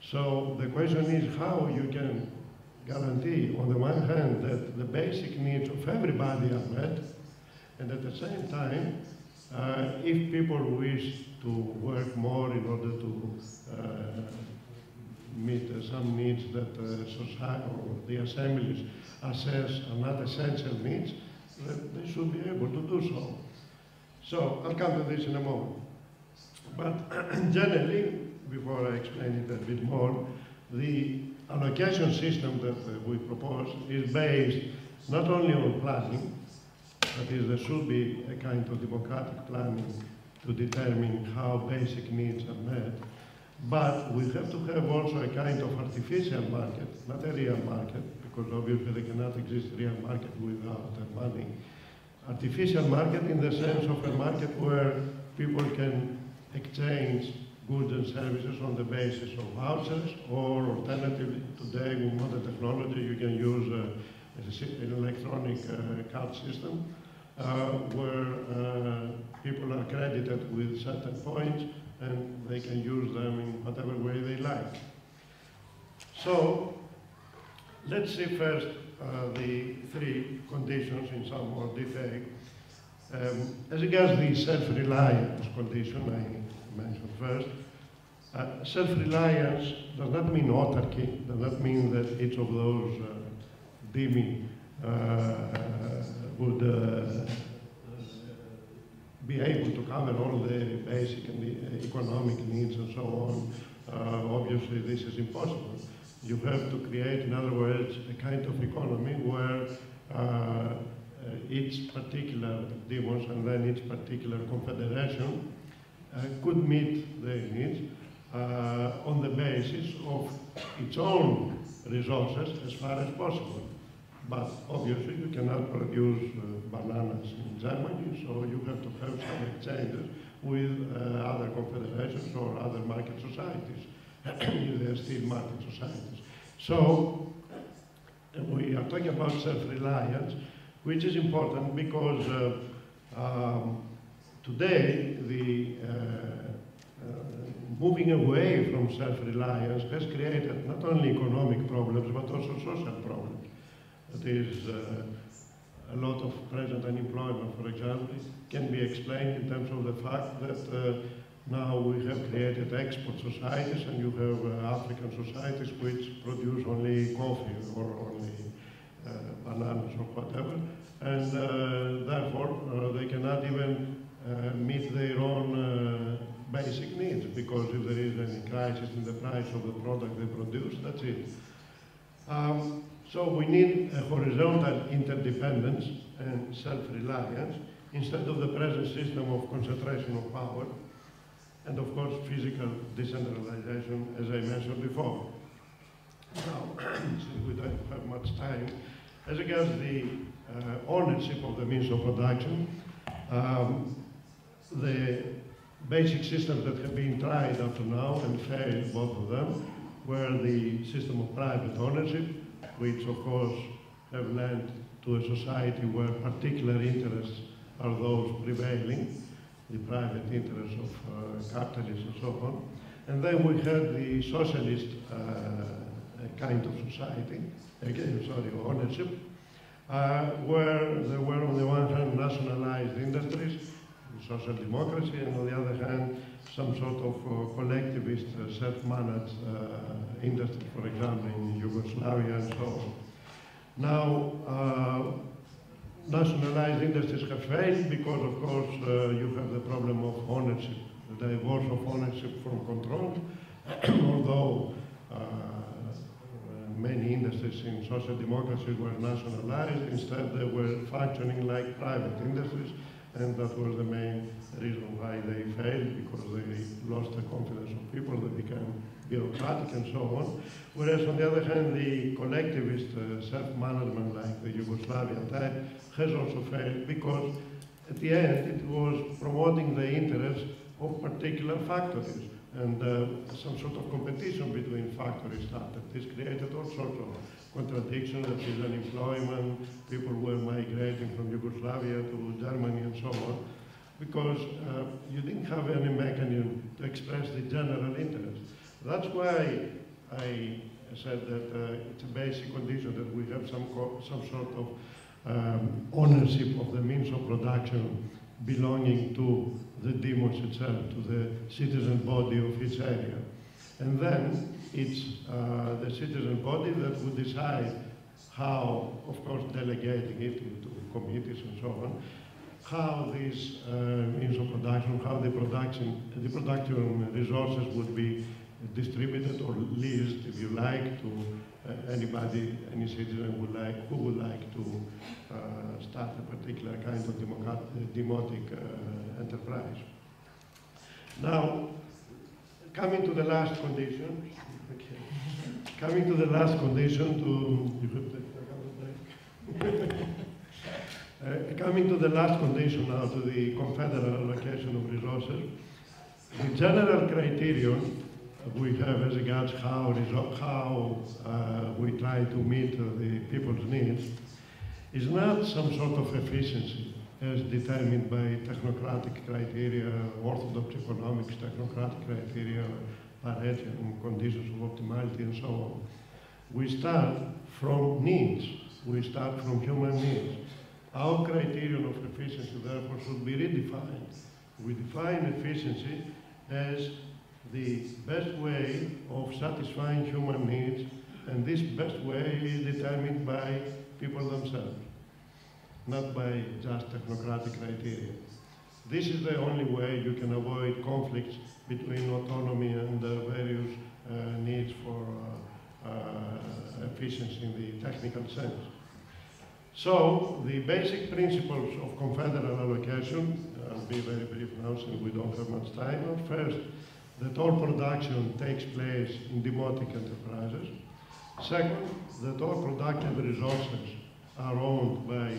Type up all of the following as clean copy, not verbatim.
So the question is how you can guarantee, on the one hand, that the basic needs of everybody are met, and at the same time, if people wish to work more in order to meet some needs that society or the assemblies assess are not essential needs, they should be able to do so. So I'll come to this in a moment. But generally, before I explain it a bit more, the allocation system that we propose is based not only on planning, that is, there should be a kind of democratic planning to determine how basic needs are met, but we have to have also a kind of artificial market, not a real market, because obviously there cannot exist a real market without money. Artificial market in the sense of a market where people can exchange goods and services on the basis of vouchers, or alternatively, today with modern technology, you can use an electronic card system where people are credited with certain points and they can use them in whatever way they like. So, let's see first the three conditions in some more detail. As regards the self-reliance condition I mentioned first, self-reliance does not mean autarky, does not mean that each of those demi would be able to cover all the basic and the economic needs and so on. Obviously, this is impossible. You have to create, in other words, a kind of economy where each particular demos and then each particular confederation could meet their needs on the basis of its own resources as far as possible. But obviously you cannot produce bananas in Germany, so you have to have some exchanges with other confederations or other market societies, the steel market societies. So we are talking about self-reliance, which is important because today the moving away from self-reliance has created not only economic problems but also social problems. That is, a lot of present unemployment, for example, can be explained in terms of the fact that now we have created export societies and you have African societies which produce only coffee or only bananas or whatever, and therefore they cannot even meet their own basic needs, because if there is any crisis in the price of the product they produce, that's it. So we need a horizontal interdependence and self-reliance instead of the present system of concentration of power and, of course, physical decentralization, as I mentioned before. Now, since we don't have much time, as regards the ownership of the means of production, the basic systems that have been tried up to now and failed, both of them, were the system of private ownership, which of course have led to a society where particular interests are those prevailing, the private interests of capitalists and so on. And then we had the socialist kind of society, ownership, where there were on the one hand nationalized industries, social democracy, and on the other hand some sort of collectivist, self-managed industry, for example, in Yugoslavia and so on. Now, nationalized industries have failed because, of course, you have the problem of ownership, the divorce of ownership from control, although many industries in social democracy were nationalized, instead they were functioning like private industries, and that was the main reason why they failed, because they lost the confidence of people, they became bureaucratic and so on. Whereas on the other hand, the collectivist self-management like the Yugoslavian type has also failed, because at the end it was promoting the interests of particular factories, and some sort of competition between factories started. This created all sorts of contradictions, that is unemployment, people were migrating from Yugoslavia to Germany and so on, because you didn't have any mechanism to express the general interest. That's why I said that it's a basic condition that we have some sort of ownership of the means of production belonging to the demos itself, to the citizen body of each area. And then it's the citizen body that will decide how, of course, delegating it into committees and so on, how these means of production, how the production resources would be distributed or leased, if you like, to anybody, any citizen who would like to start a particular kind of demotic enterprise. Now, coming to the last condition, coming to the last condition coming to the last condition now, to the confederal allocation of resources, the general criterion we have as regards how we try to meet the people's needs is not some sort of efficiency as determined by technocratic criteria, orthodox economics, technocratic criteria, Paretian conditions of optimality, and so on. We start from needs. We start from human needs. Our criterion of efficiency, therefore, should be redefined. We define efficiency as the best way of satisfying human needs, and this best way is determined by people themselves, not by just technocratic criteria. This is the only way you can avoid conflicts between autonomy and various needs for efficiency in the technical sense. So, the basic principles of confederal allocation, I'll be very brief now since we don't have much time, are first, that all production takes place in demotic enterprises. Second, that all productive resources are owned by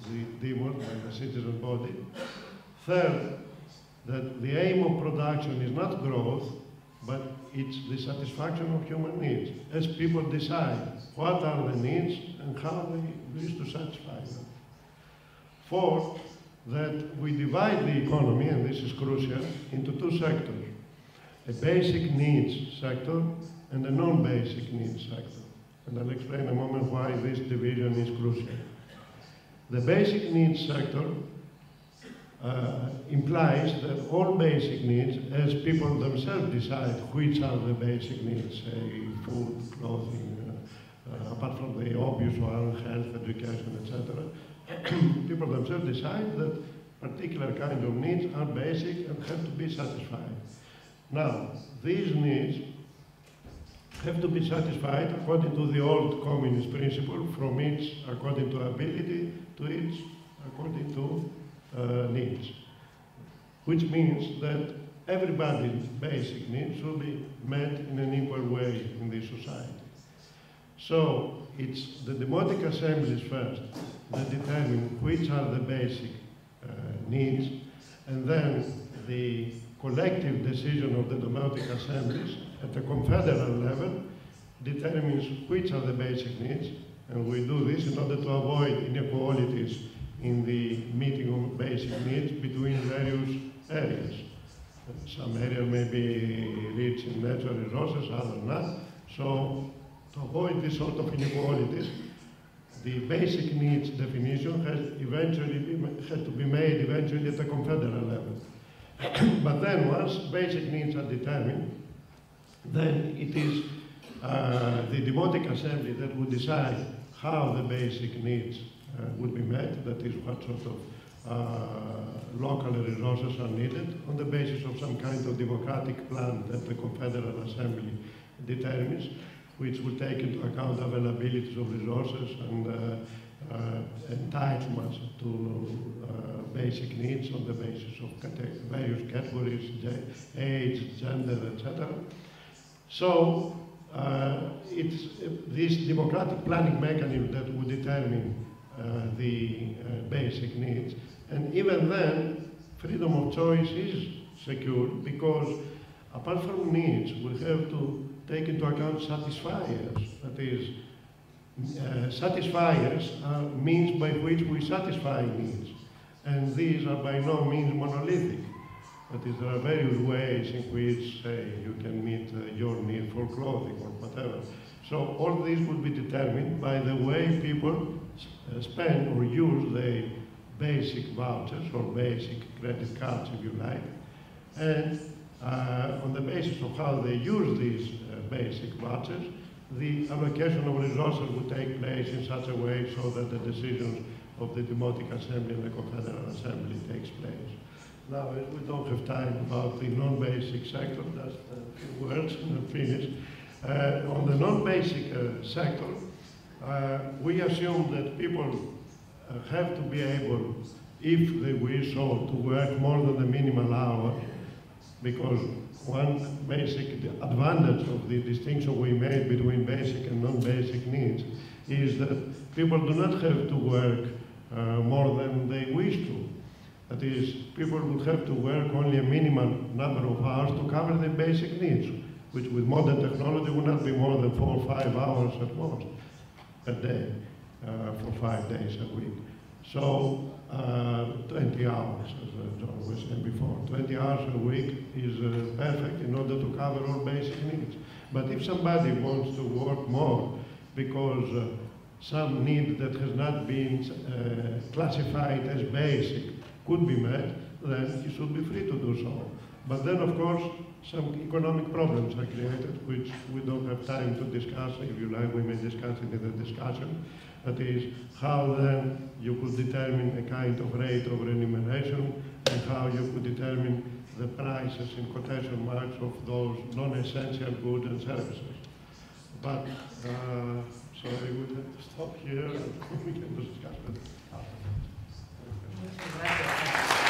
the demos, by the citizen body. Third, that the aim of production is not growth, but it's the satisfaction of human needs, as people decide what are the needs and how they wish to satisfy them. Fourth, that we divide the economy, and this is crucial, into two sectors, a basic needs sector and a non-basic needs sector. And I'll explain in a moment why this division is crucial. The basic needs sector implies that all basic needs, as people themselves decide which are the basic needs, say food, clothing, apart from the obvious one, health, education, etc., people themselves decide that particular kind of needs are basic and have to be satisfied. Now, these needs have to be satisfied according to the old communist principle, from each according to ability to each according to needs, which means that everybody's basic needs should be met in an equal way in this society. So it's the demotic assemblies first that determine which are the basic needs, and then the collective decision of the demotic assemblies at the confederal level determines which are the basic needs, and we do this in order to avoid inequalities in the meeting of basic needs between various areas. Some areas may be rich in natural resources, others not. So to avoid this sort of inequalities, the basic needs definition has to be made eventually at the confederal level. But then once basic needs are determined, then it is the demotic assembly that will decide how the basic needs will be met, that is, what sort of local resources are needed on the basis of some kind of democratic plan that the Confederal Assembly determines, which will take into account availabilities of resources and entitlements to basic needs on the basis of various categories, age, gender, etc. So it's this democratic planning mechanism that will determine the basic needs. And even then, freedom of choice is secured because apart from needs, we have to take into account satisfiers. That is, satisfiers are means by which we satisfy needs. And these are by no means monolithic. That is, there are various ways in which, say, you can meet your need for clothing or whatever. So all this would be determined by the way people spend or use their basic vouchers or basic credit cards, if you like. And on the basis of how they use these basic vouchers, the allocation of resources would take place in such a way so that the decisions of the Democratic Assembly and the Confederal Assembly takes place. Now, we don't have time about the non-basic sector, just a few words and I'll finish. On the non-basic sector, we assume that people have to be able, if they wish so, to work more than the minimal hour, because one basic advantage of the distinction we made between basic and non-basic needs is that people do not have to work more than they wish to. That is, people would have to work only a minimal number of hours to cover their basic needs, which with modern technology would not be more than 4 or 5 hours at most per day for 5 days a week. So 20 hours, as John was saying before. 20 hours a week is perfect in order to cover all basic needs. But if somebody wants to work more because some need that has not been classified as basic could be met, then he should be free to do so. But then, of course, some economic problems are created, which we don't have time to discuss. If you like, we may discuss it in the discussion. That is, how then you could determine a kind of rate of remuneration and how you could determine the prices in quotation marks of those non-essential goods and services. But, sorry, we have to stop here and we can discuss it afterwards. Gracias.